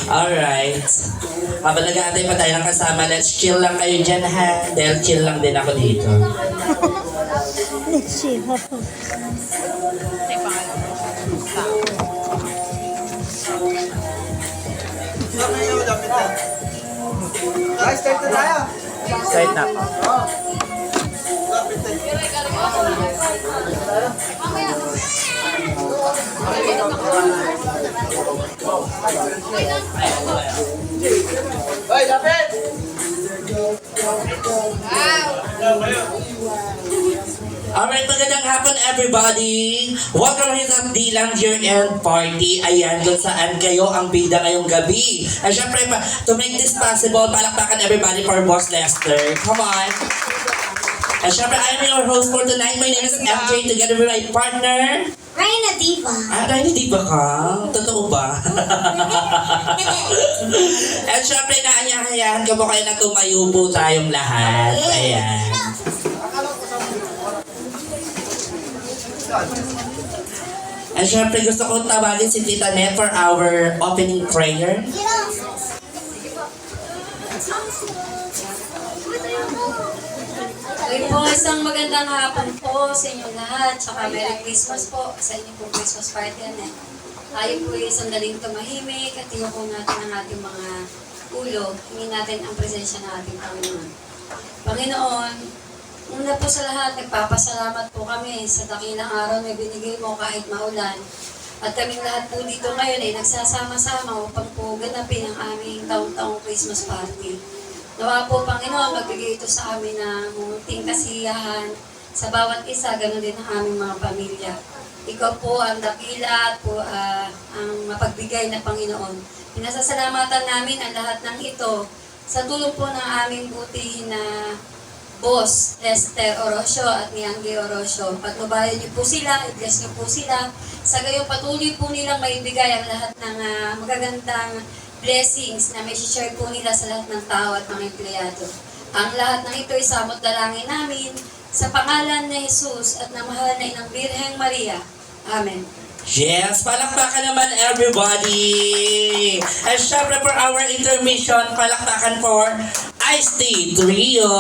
Alright. Habang nag-aantay pa tayo ng kasama, let's chill lang kayo dyan ha. Dahil chill lang din ako dito. Let's see. Start na tayo. Start na ako. Hoy, lapit! Alright, magandang hapon everybody! Welcome here sa Dilang Year-End Party. Ayan, kung saan kayo ang bida ngayong gabi. And syempre, to make this possible, palakpakan everybody for Boss Lester. Come on! And syempre, I am your host for tonight. My name is MJ, together with my partner. Reyna Diva. Reyna Diva ka? Totoo ba? And syempre, naanyahayahan ko po kayo na tumayo po tayong lahat. Ayan. And syempre gusto kong tawagin si Tita Net for our opening prayer. Okay po, isang magandang hapon po sa inyo lahat. Tsaka Merry Christmas po sa inyo po Christmas party yan eh. Tayo po ay sandaling tumahimik at tiyo po natin ang ating mga ulo. Hingin natin ang presensya ng ating Panginoon. Panginoon, una po sa lahat, nagpapasalamat po kami sa dakilang araw na binigay mo kahit maulan. At kaming lahat po dito ngayon ay nagsasama-sama upang po ganapin ang aming taong-taong Christmas party. Nawa po, Panginoon, magbigay ito sa amin ng munting kasiyahan sa bawat isa, ganoon din ang aming mga pamilya. Ikaw po ang dakila at po ang mapagbigay na Panginoon. Pinasasalamatan namin ang lahat ng ito sa tulong po ng aming butihin na Boss Lester Orosio at ni Angge Orosio. Patnubayan niyo po sila, i-bless niyo po sila. Sa gayong patuloy po nilang maibigay ang lahat ng magagandang blessings na may share po nila sa lahat ng tao at mga empleyado. Ang lahat ng ito ay samot dalangin namin sa pangalan ni Jesus at ng mahal na Inang Birheng Maria. Amen. Yes, palakpakan naman everybody! And syempre for our intermission, palakpakan for Ice Tea Trio!